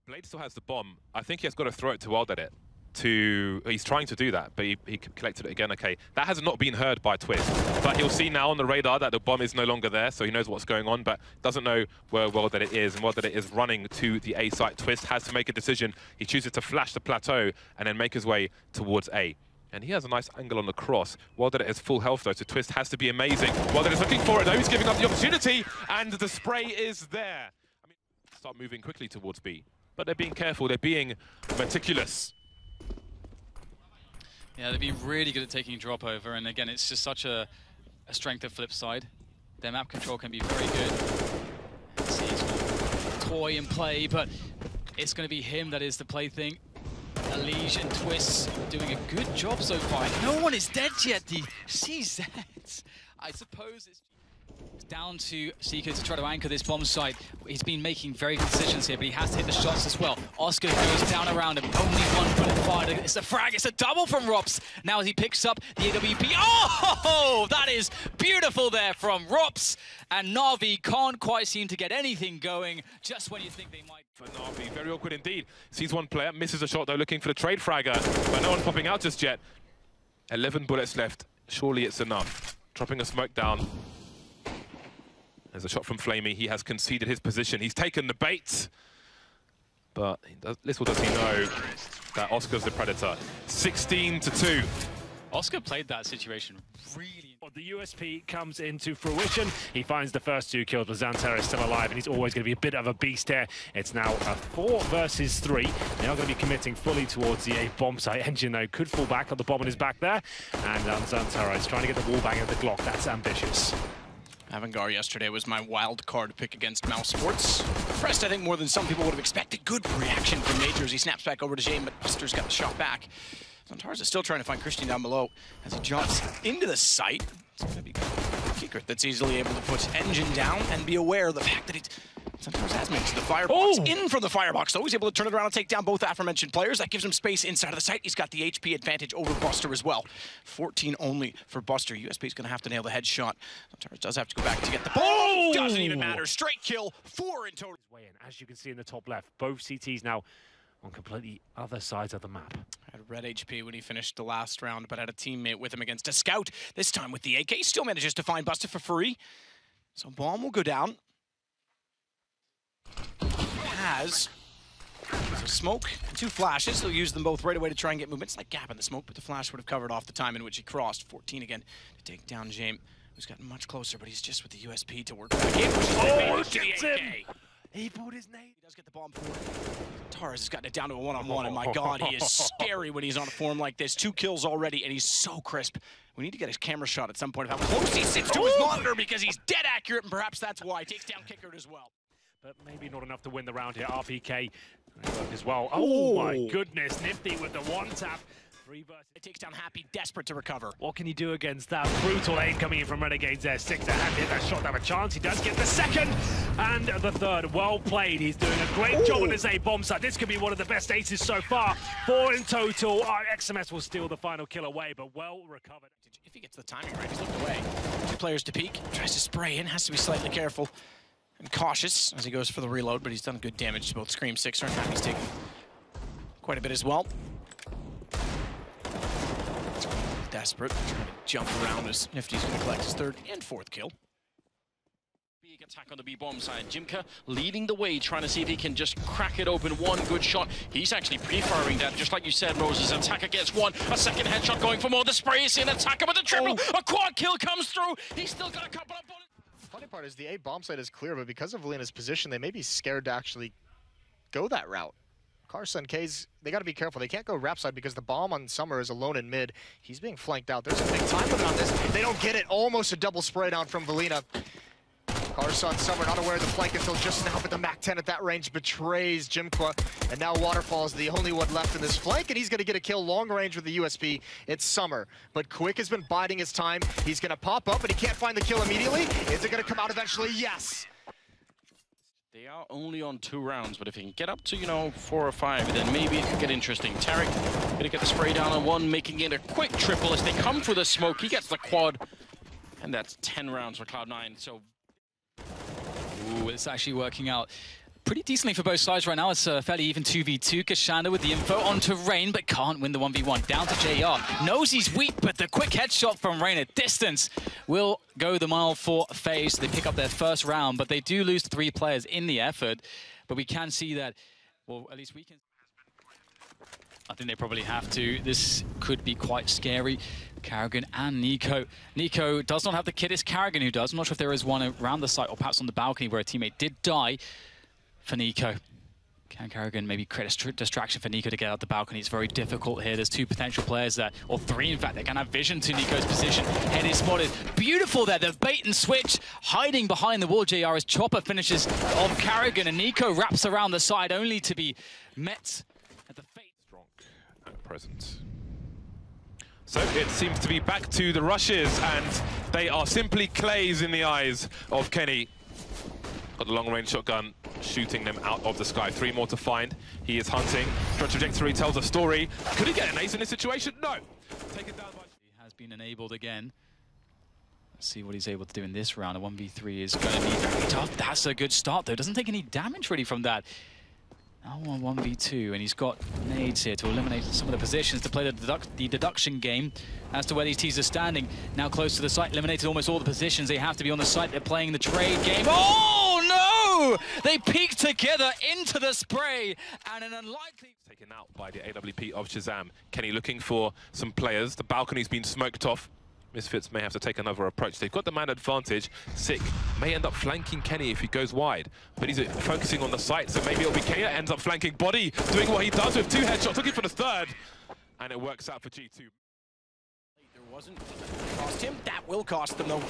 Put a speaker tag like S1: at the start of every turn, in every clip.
S1: Blade still has the bomb. I think he has got to throw it to WildEdit. He's trying to do that, but he collected it again. Okay, that has not been heard by Twist, but he'll see now on the radar that the bomb is no longer there, so he knows what's going on, but doesn't know where WildEdit is, and WildEdit is running to the A site. Twist has to make a decision. He chooses to flash the plateau and then make his way towards A. And he has a nice angle on the cross. WildEdit is full health though, so Twist has to be amazing. WildEdit is looking for it though, he's giving up the opportunity, and the spray is there. I mean, start moving quickly towards B, but they're being careful, they're being meticulous.
S2: Yeah, they've been really good at taking drop over, and again, it's just such a strength of flip side. Their map control can be very good. See, it's toy and play, but it's going to be him that is the plaything. ELEAGUE and Twist doing a good job so far. No one is dead yet, the CZ. I suppose it's down to Seeker to try to anchor this bomb site. He's been making very good decisions here, but he has to hit the shots as well. Oscar goes down around him. Only one bullet fired. It's a frag. It's a double from ropz. Now as he picks up the AWP. Oh, that is beautiful there from ropz. And Na'Vi can't quite seem to get anything going just when you think they might.
S1: For Na'Vi, very awkward indeed. Sees one player, misses a shot though, looking for the trade fragger, but no one's popping out just yet. 11 bullets left. Surely it's enough. Dropping a smoke down. There's a shot from Flamey. He has conceded his position. He's taken the bait. But little does he know that Oscar's the predator. 16-2.
S2: Oscar played that situation really.
S3: The USP comes into fruition. He finds the first 2 kills, but Xantera is still alive, and he's always going to be a bit of a beast here. It's now a 4 versus 3. They are going to be committing fully towards the A bomb site. Engine, though, could fall back on the bomb on his back there. And Xantera is trying to get the wall bang at the Glock. That's ambitious.
S4: Avangar yesterday was my wild card pick against Mouse Sports. Impressed, I think, more than some people would have expected. Good reaction from Majors. He snaps back over to Jane, but Buster's got the shot back. Xantara is still trying to find Christian down below as he jumps into the site. It's going to be a kicker that's easily able to put Engine down and be aware of the fact that Xantara has made the firebox. In from the firebox, though. He's able to turn it around and take down both aforementioned players. That gives him space inside of the site. He's got the HP advantage over Buster as well. 14 only for Buster. USP is going to have to nail the headshot. Xantara does have to go back to get the ball. Doesn't even matter. Straight kill. 4 in total.
S3: As you can see in the top left, both CTs now on completely other sides of the map.
S4: Had red HP when he finished the last round, but had a teammate with him against a scout. This time with the AK, still manages to find Buster for free. So bomb will go down. Has so smoke and 2 flashes. He'll use them both right away to try and get movement. It's like gap in the smoke, but the flash would have covered off the time in which he crossed. 14 again to take down James, who's gotten much closer, but he's just with the USP to work back in.
S3: Gets him! He pulled his name.
S4: He does get the bomb forward. Torres has gotten it down to a one-on-one, and my God, he is scary when he's on a form like this. 2 kills already, and he's so crisp. We need to get his camera shot at some point of how close he sits to his monitor, because he's dead accurate, and perhaps that's why. He takes down Kicker as well.
S3: But maybe not enough to win the round here. RPK as well. Oh my goodness, Nifty with the 1-tap.
S4: It takes down Happy, desperate to recover.
S3: What can he do against that? Brutal aim coming in from Renegades there. 6 to hand hit that shot to have a chance. He does get the second and the third. Well played. He's doing a great job on his A bomb site. This could be one of the best aces so far. 4 in total. XMS will steal the final kill away, but well recovered.
S4: If he gets the timing right, he's looking away. 2 players to peek. Tries to spray in. Has to be slightly careful and cautious as he goes for the reload, but he's done good damage to both Scream, Sixer, and Happy's taken quite a bit as well. Desperate, trying to jump around as Nifty's going to collect his 3rd and 4th kill.
S5: Big attack on the B bomb side. Jimka leading the way, trying to see if he can just crack it open. 1 good shot. He's actually pre-firing that, just like you said, Moses. Attacker gets 1. A second headshot going for more. The spray is in. Attacker with a triple. A quad kill comes through. He's still got a couple of bullets.
S6: The funny part is the A bomb site is clear, but because of Valina's position, they may be scared to actually go that route. Karsa and K's, they got to be careful. They can't go rap side because the bomb on Summer is alone in mid. He's being flanked out. There's a big time limit on this. They don't get it. Almost a double spray down from Valina. Karsa and Summer not aware of the flank until just now, but the MAC-10 at that range betrays Jimqua. And now Waterfall is the only one left in this flank, and he's going to get a kill long range with the USP. It's Summer, but Quick has been biding his time. He's going to pop up, but he can't find the kill immediately. Is it going to come out eventually? Yes.
S5: They are only on 2 rounds, but if he can get up to, 4 or 5, then maybe it could get interesting. Tarek gonna get the spray down on 1, making it a quick triple as they come for the smoke. He gets the quad, and that's 10 rounds for Cloud9. So,
S2: it's actually working out. pretty decently for both sides right now. It's a fairly even 2v2. Kashanda with the info onto Rain, but can't win the 1v1. Down to JR. Knows he's weak, but the quick headshot from Rain at distance will go the mile for FaZe. They pick up their first round, but they do lose 3 players in the effort. But we can see that, well, at least we can. I think they probably have to. This could be quite scary. Karrigan and Nico. Nico does not have the kit. It's Karrigan who does. I'm not sure if there is one around the site or perhaps on the balcony where a teammate did die for Nico. Can Karrigan maybe create a distraction for Nico to get out the balcony? It's very difficult here. There's 2 potential players there, or 3 in fact, that can have vision to Nico's position. Head is spotted. Beautiful there, the bait and switch. Hiding behind the wall, JR as Chopper finishes off Karrigan, and Nico wraps around the side only to be met at the fate.
S1: Strong at present. So it seems to be back to the rushes, and they are simply clays in the eyes of Kenny. Got the long-range shotgun, shooting them out of the sky. 3 more to find. He is hunting. Trajectory tells a story. Could he get an ace in this situation? No. Taken down by...
S2: He has been enabled again. Let's see what he's able to do in this round. A 1v3 is going to be very tough. That's a good start, though. Doesn't take any damage really from that. Now on 1v2, and he's got nades here to eliminate some of the positions to play the deduction game as to where these teams are standing. Now close to the site, eliminated almost all the positions. They have to be on the site. They're playing the trade game. Oh, no! They peek together into the spray, and an unlikely...
S1: Taken out by the AWP of Shazam. Kenny looking for some players. The balcony's been smoked off. Misfits may have to take another approach. They've got the man advantage. Sick may end up flanking Kenny if he goes wide, but he's focusing on the site, so maybe it'll be Kea ends up flanking Body, doing what he does with 2 headshots, looking for the 3rd, and it works out for G2.
S4: There wasn't. Cost him. That will cost them, though.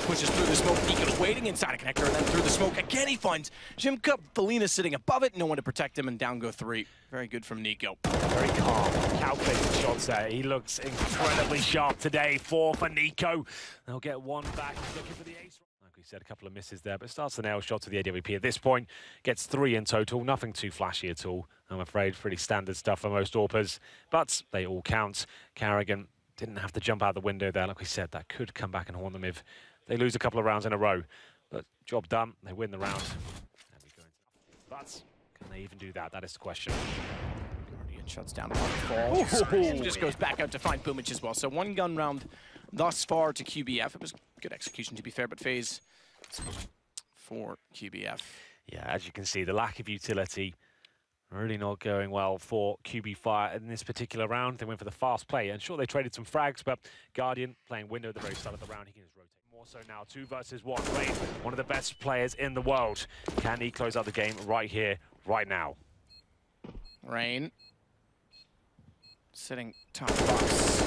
S4: Pushes through the smoke. Nico's waiting inside a connector, and then through the smoke again he finds Jimka. Felina sitting above it. No one to protect him, and down go 3. Very good from Nico.
S3: Very calm, calculated shots there. He looks incredibly sharp today. 4 for Nico. They'll get 1 back. He's looking for the ace. Like we said, a couple of misses there, but starts the nail shot to the AWP at this point. Gets 3 in total. Nothing too flashy at all, I'm afraid. Pretty standard stuff for most AWPers, but they all count. Karrigan didn't have to jump out the window there. Like we said, that could come back and haunt them if they lose a couple of rounds in a row. But job done. They win the round. But can they even do that? That is the question.
S4: Guardian shuts down and just goes back out to find Boomich as well. So 1 gun round thus far to QBF. It was good execution, to be fair, but FaZe for QBF.
S3: Yeah, as you can see, the lack of utility really not going well for Qualifier in this particular round. They went for the fast play, and sure, they traded some frags, but Guardian playing window at the very start of the round. He can just rotate. More so now, 2 versus 1. Rain, one of the best players in the world. Can he close out the game right here, right now?
S4: Rain sitting top box.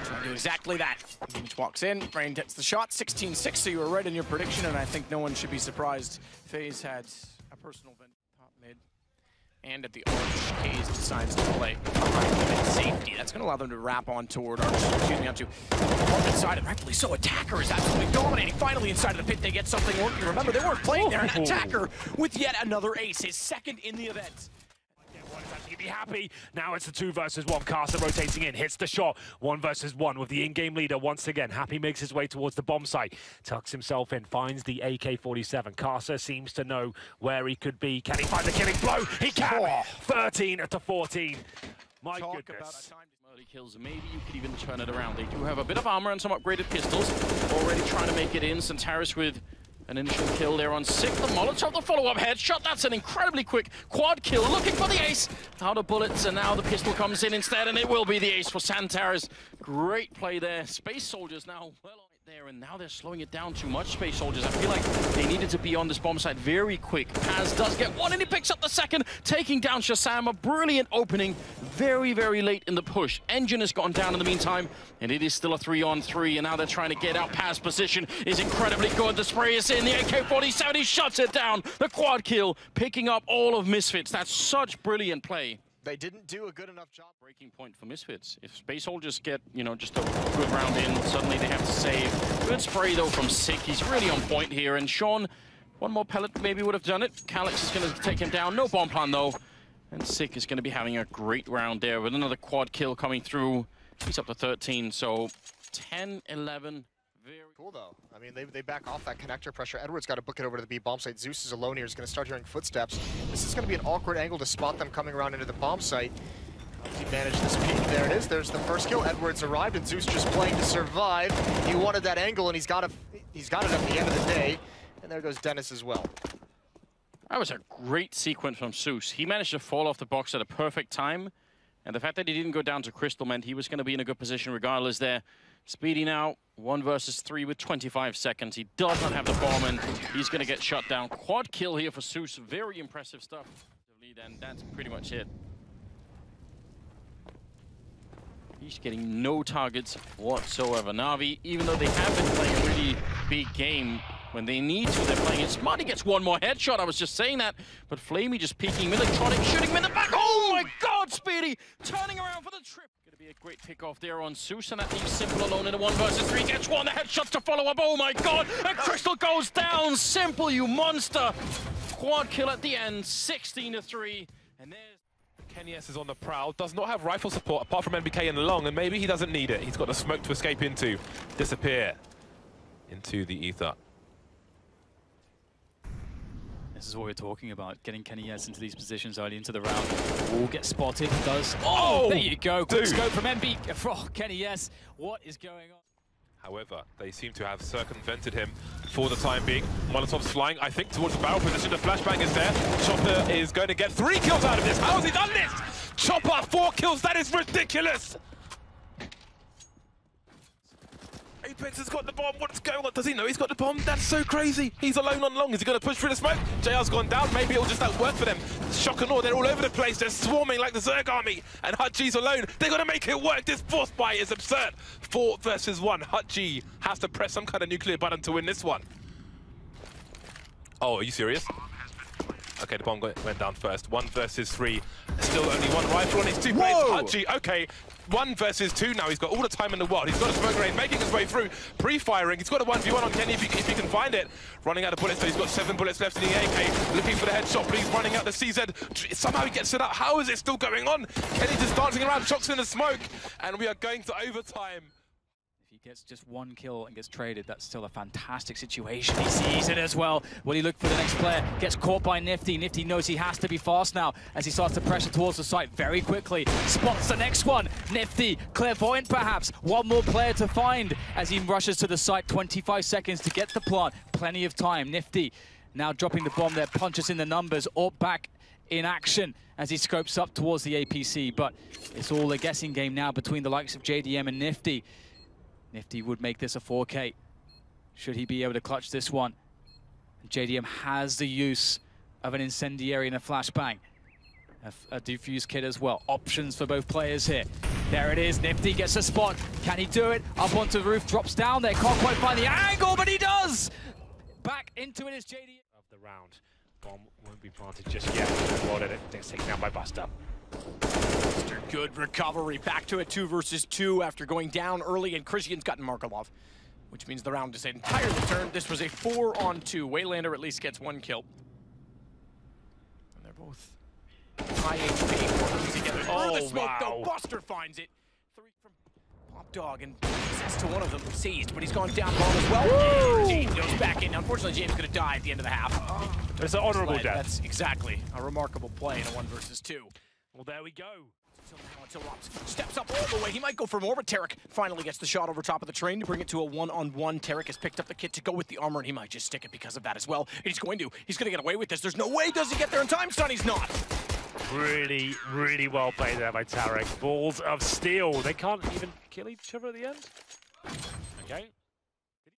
S4: Trying to do exactly that. Boomich walks in, Rain gets the shot. 16-6, so you were right in your prediction, and I think no one should be surprised. FaZe had a personal event top mid. And at the arch, Hayes decides to play behind safety. That's going to allow them to wrap on toward arch, excuse me, onto the side, and rightfully so. Attacker is absolutely dominating. Finally, inside of the pit, they get something working. Remember, they weren't playing there. An Attacker with yet another ace, his 2nd in the event.
S3: He'd be happy. Now it's the 2 versus 1. Carson rotating in, hits the shot. 1 versus 1 with the in-game leader once again. Happy makes his way towards the bomb site. Tucks himself in, finds the AK-47. Carson seems to know where he could be. Can he find the killing blow? He can! 13-14. My goodness.
S5: Early kills, maybe you could even turn it around. They do have a bit of armor and some upgraded pistols. Already trying to make it in. Santaris with an initial kill there on Sick. The Molotov, the follow-up headshot. That's an incredibly quick quad kill. Looking for the ace. Out of bullets, and now the pistol comes in instead, and it will be the ace for Santaris. Great play there. Space Soldiers now well on it there, and now they're slowing it down too much, Space Soldiers. I feel like they needed to be on this bomb site very quick. Paz does get 1, and he picks up the 2nd, taking down Shazam. A brilliant opening. Very, very late in the push. Engine has gone down in the meantime, and it is still a 3-on-3, and now they're trying to get out. Paz position is incredibly good. The spray is in. The AK-47, he shuts it down. The quad kill, picking up all of Misfits. That's such brilliant play.
S6: They didn't do a good enough job.
S5: Breaking point for Misfits. If Space Soldiers get, just a good round in, suddenly they have to save. Good spray, though, from Sick. He's really on point here, and Sean, 1 more pellet maybe would have done it. Calyx is going to take him down. No bomb plan, though. And Sick is going to be having a great round there with another quad kill coming through. He's up to 13, so 10-11. Very
S6: Cool though. I mean, they back off that connector pressure. Edward's got to book it over to the B bomb site. Zeus is alone here. He's going to start hearing footsteps. This is going to be an awkward angle to spot them coming around into the bomb site. How does he manage this peek? There it is. There's the first kill. Edwards arrived, and Zeus just playing to survive. He wanted that angle, and he's got it at the end of the day. And there goes Dennis as well.
S5: That was a great sequence from Zeus. He managed to fall off the box at a perfect time. And the fact that he didn't go down to Crystal meant he was going to be in a good position regardless there. Speedy now, 1 versus 3 with 25 seconds. He does not have the bomb, and he's going to get shut down. Quad kill here for Zeus. Very impressive stuff. And that's pretty much it. He's getting no targets whatsoever. Na'Vi, even though they have been playing a really big game, when they need to, they're playing it smart. He gets one more headshot. I was just saying that. But Flamey just peeking Electronic, shooting him in the back. Oh my God, Speedy! Turning around for the trip. Gonna be a great pick off there on Zeus, and that leaves Simple alone in a 1 versus 3. Gets one, the headshot to follow up. Oh my God! And Crystal goes down. Simple, you monster! Quad kill at the end, 16-3. And there's
S1: kennyS is on the prowl, does not have rifle support apart from NBK and Long, and maybe he doesn't need it. He's got the smoke to escape into, disappear into the ether.
S2: This is what we're talking about, getting kennyS into these positions early into the round. Will get spotted, does. Oh, there you go. Quick scope from MB. Oh, kennyS, what is going on?
S1: However, they seem to have circumvented him for the time being. Molotov's flying, I think, towards the barrel position. The flashbang is there. Chopper is going to get 3 kills out of this. How has he done this? Chopper, 4 kills. That is ridiculous. Apex has got the bomb. What's going on? Does he know he's got the bomb? That's so crazy. He's alone on Long. Is he going to push through the smoke? JR's gone down. Maybe it'll just work for them. Shock and awe. They're all over the place. They're swarming like the Zerg army. And Hutchie's alone. They're going to make it work. This force buy is absurd. 4 versus 1. Hutchie has to press some kind of nuclear button to win this one. Oh, are you serious? Okay, the bomb went down first. 1 versus 3. Still only 1 rifle on his 2 plates. Hutchie, okay. 1 versus 2 now. He's got all the time in the world. He's got a smoke grenade, making his way through, pre-firing. He's got a 1v1 on Kenny if he can find it. Running out of bullets, so he's got 7 bullets left in the AK. Looking for the headshot, but he's running out the CZ. Somehow he gets it up. How is it still going on? Kenny just dancing around, shocks in the smoke, and we are going to overtime.
S2: If he gets just 1 kill and gets traded, that's still a fantastic situation. He sees it as well. Will he look for the next player? Gets caught by Nifty. Nifty knows he has to be fast now as he starts to pressure towards the site very quickly. Spots the next one. Nifty, clairvoyant perhaps. 1 more player to find as he rushes to the site. 25 seconds to get the plant. Plenty of time. Nifty now dropping the bomb there. Punches in the numbers. Orp back in action as he scopes up towards the APC. But it's all a guessing game now between the likes of JDM and Nifty. Nifty would make this a 4K. Should he be able to clutch this one? JDM has the use of an incendiary and a flashbang. A defuse kit as well. Options for both players here. There it is. Nifty gets a spot. Can he do it? Up onto the roof, drops down there. Can't quite find the angle, but he does! Back into it is JDM.
S3: Of the round. Bomb won't be planted just yet. Wadded it. It's taken down by Buster.
S4: Good recovery, back to a 2 versus 2 after going down early, and Christian's gotten Markelov, which means the round is entirely turned. This was a 4-on-2. Waylander at least gets 1 kill. And they're both high HP working together. Through the smoke, though, Buster finds it. 3 from Pop Dog, and access to one of them seized, but he's gone down bomb as well. And James goes back in. Unfortunately, James is going to die at the end of the half.
S3: It's an honorable death.
S4: That's exactly a remarkable play in a 1 versus 2.
S3: Well, there we go.
S4: Until ropz steps up all the way. He might go for more, but Tarek finally gets the shot over top of the train to bring it to a 1-on-1. Tarek has picked up the kit to go with the armor, and he might just stick it because of that as well. And he's going to get away with this. There's no way does he get there in time, son. He's not.
S3: Really, really well played there by Tarek. Balls of steel. They can't even kill each other at the end. Okay.